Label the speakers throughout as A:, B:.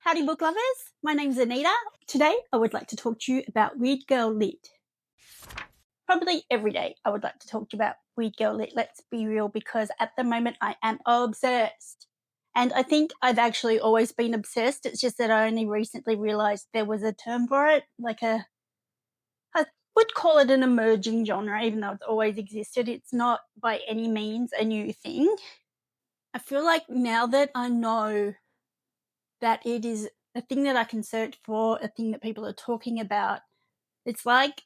A: Howdy book lovers, my name's Anita. Today I would like to talk to you about Weird Girl Lit. Probably every day I would like to talk to you about Weird Girl Lit, let's be real, because at the moment I am obsessed. And I think I've actually always been obsessed, it's just that I only recently realised there was a term for it, I would call it an emerging genre, even though it's always existed. It's not by any means a new thing. I feel like now that I know that it is a thing that I can search for, a thing that people are talking about, it's like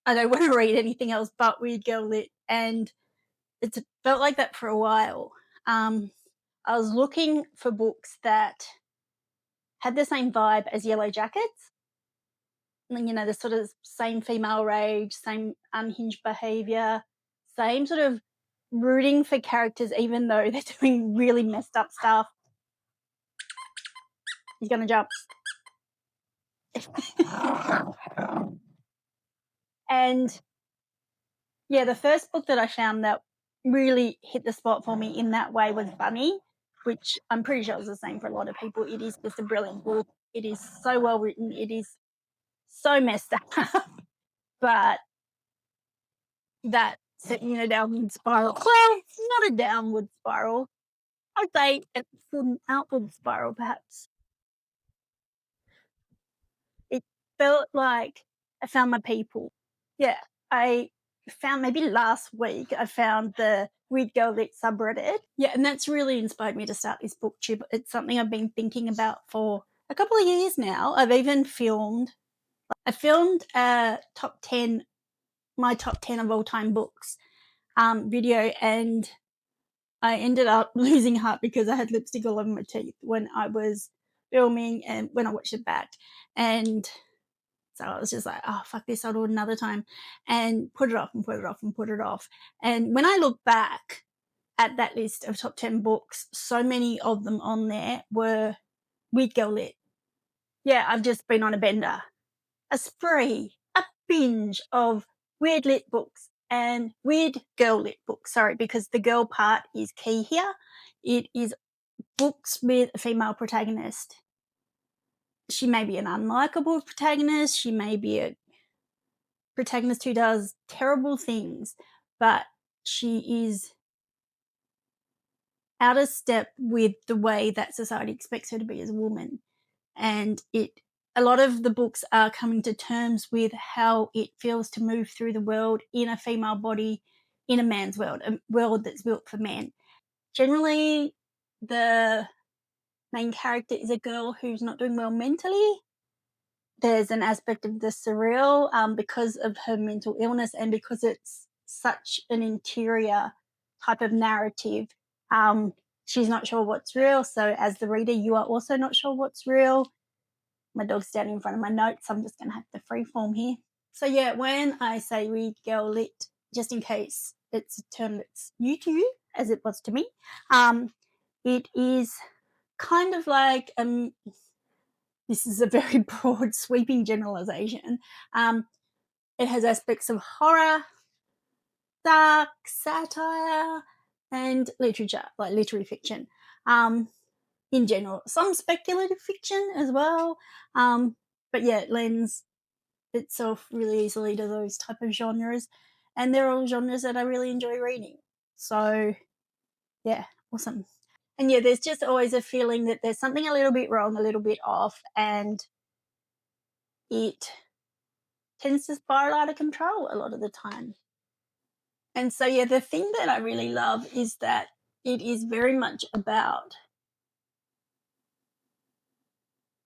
A: I don't want to read anything else but Weird Girl Lit, and it's felt like that for a while. I was looking for books that had the same vibe as Yellow Jackets, the sort of same female rage, same unhinged behaviour, same sort of rooting for characters even though they're doing really messed up stuff. He's gonna jump. And yeah, the first book that I found that really hit the spot for me in that way was Bunny, which I'm pretty sure is the same for a lot of people. It is just a brilliant book. It is so well written. It is so messed up, but that set me in a downward spiral. Well, not a downward spiral. I'd say it's an outward spiral, perhaps. It felt like I found my people. Yeah, I found maybe last week I found the Weird Girl Lit subreddit. Yeah, and that's really inspired me to start this booktube. It's something I've been thinking about for a couple of years now. I filmed a top 10, my top 10 of all time books video, and I ended up losing heart because I had lipstick all over my teeth when I was filming and when I watched it back. And so I was just like, oh, fuck this, I'll do it another time, and put it off and put it off and put it off. And when I look back at that list of top 10 books, so many of them on there were Weird Girl Lit. Yeah, I've just been on a bender, a spree, a binge of weird lit books and Weird Girl Lit books, sorry, because the girl part is key here. It is books with a female protagonist. She may be an unlikable protagonist, she may be a protagonist who does terrible things, but she is out of step with the way that society expects her to be as a woman. And a lot of the books are coming to terms with how it feels to move through the world in a female body, in a man's world, a world that's built for men. Generally, the main character is a girl who's not doing well mentally. There's an aspect of the surreal because of her mental illness, and because it's such an interior type of narrative. She's not sure what's real, so as the reader, you are also not sure what's real. My dog's standing in front of my notes, so I'm just going to have to freeform here. So yeah, when I say Weird Girl Lit, just in case it's a term that's new to you, as it was to me, it is kind of like this is a very broad, sweeping generalization. It has aspects of horror, dark, satire, and literature, like literary fiction. In general, some speculative fiction as well. But yeah, it lends itself really easily to those type of genres, and they're all genres that I really enjoy reading. So yeah, awesome. And yeah, there's just always a feeling that there's something a little bit wrong, a little bit off, and it tends to spiral out of control a lot of the time. And so yeah, the thing that I really love is that it is very much about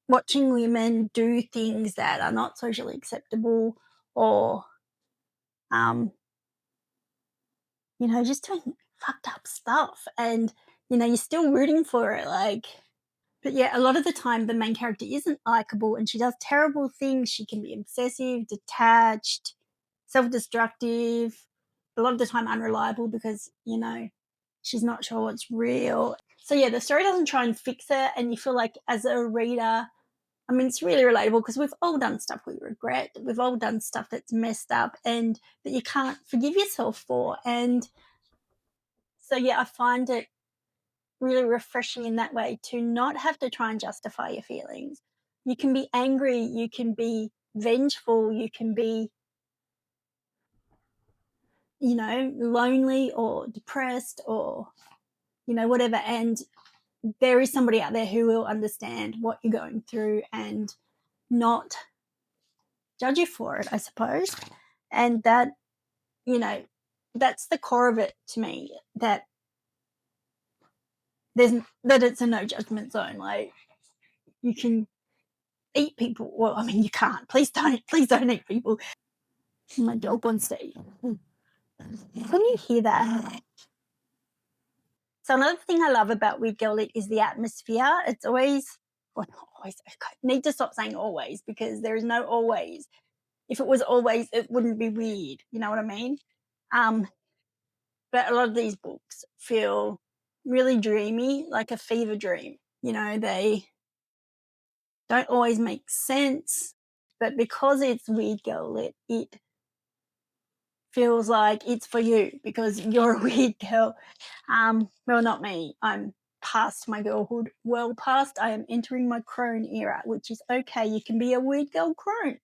A: watching women do things that are not socially acceptable, or just doing fucked up stuff, and you're still rooting for it, but yeah, a lot of the time the main character isn't likable and she does terrible things. She can be obsessive, detached, self-destructive, a lot of the time unreliable because she's not sure what's real. So yeah, the story doesn't try and fix it, and you feel like as a reader, I mean, it's really relatable because we've all done stuff we regret. We've all done stuff that's messed up and that you can't forgive yourself for. And so, yeah, I find it really refreshing in that way to not have to try and justify your feelings. You can be angry, you can be vengeful, you can be, lonely or depressed or, whatever. And there is somebody out there who will understand what you're going through and not judge you for it, I suppose. And that, that's the core of it to me, that it's a no judgment zone. Like, you can eat people. Well, I mean, you can't. Please don't eat people. My dog wants to eat. Can you hear that? So another thing I love about Weird Girl Lit is the atmosphere. It's always, well, not always. I need to stop saying always, because there is no always. If it was always, it wouldn't be weird. You know what I mean? But a lot of these books feel really dreamy, like a fever dream. They don't always make sense, but because it's Weird Girl Lit, it feels like it's for you because you're a weird girl. Well, not me. I'm past my girlhood, well past. I am entering my crone era, which is okay. You can be a weird girl crone.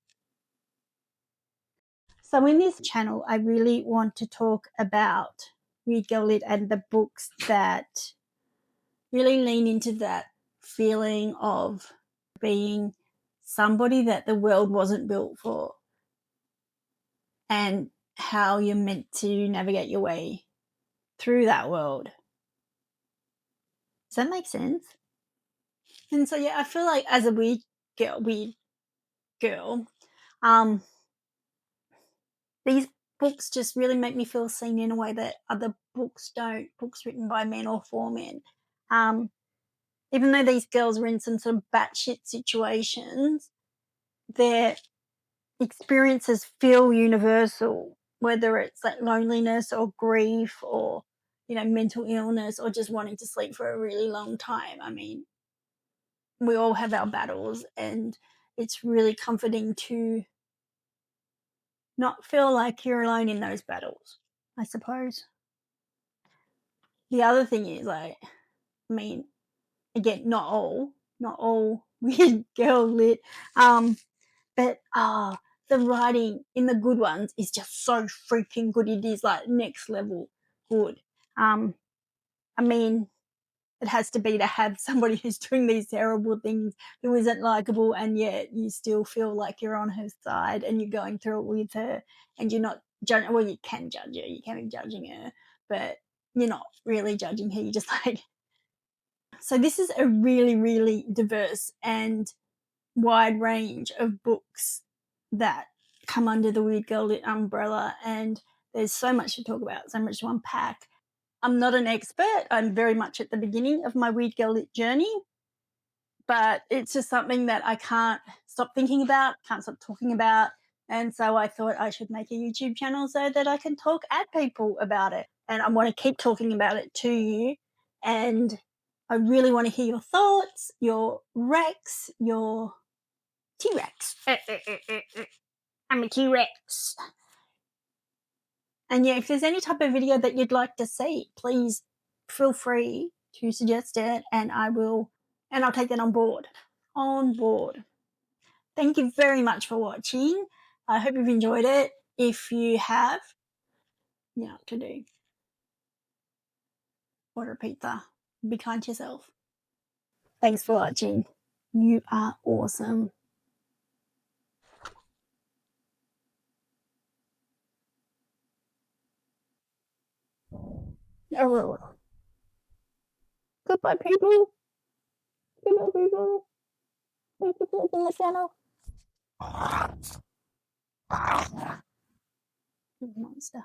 A: So in this channel, I really want to talk about Weird Girl Lit and the books that really lean into that feeling of being somebody that the world wasn't built for, and how you're meant to navigate your way through that world. Does that make sense? And so, yeah, I feel like as a weird girl, these books just really make me feel seen in a way that other books don't. Books written by men or for men. Even though these girls were in some sort of batshit situations, their experiences feel universal, whether it's like loneliness or grief or, mental illness or just wanting to sleep for a really long time. I mean, we all have our battles, and it's really comforting to not feel like you're alone in those battles, I suppose. The other thing is, like, I mean, again, not all Weird Girl Lit, but the writing in the good ones is just so freaking good. It is like next level good. I mean, it has to be to have somebody who's doing these terrible things who isn't likable, and yet you still feel like you're on her side and you're going through it with her, and you're not judging. Well, you can judge her, you can be judging her, but you're not really judging her. You're just like, so this is a really, really diverse and wide range of books that come under the Weird Girl Lit umbrella, and there's so much to talk about, so much to unpack. I'm not an expert. I'm very much at the beginning of my Weird Girl Lit journey, but it's just something that I can't stop thinking about, can't stop talking about. And so I thought I should make a YouTube channel so that I can talk at people about it. And I want to keep talking about it to you. And I really want to hear your thoughts, your Rex, your T-Rex. I'm a T-Rex. And yeah, if there's any type of video that you'd like to see, please feel free to suggest it, and I'll take that on board. On board. Thank you very much for watching. I hope you've enjoyed it. If you have, you know what to do. Order pizza. Be kind to yourself. Thanks for watching. You are awesome. Goodbye, people. Goodbye, people. Thank you for watching the channel. Monster.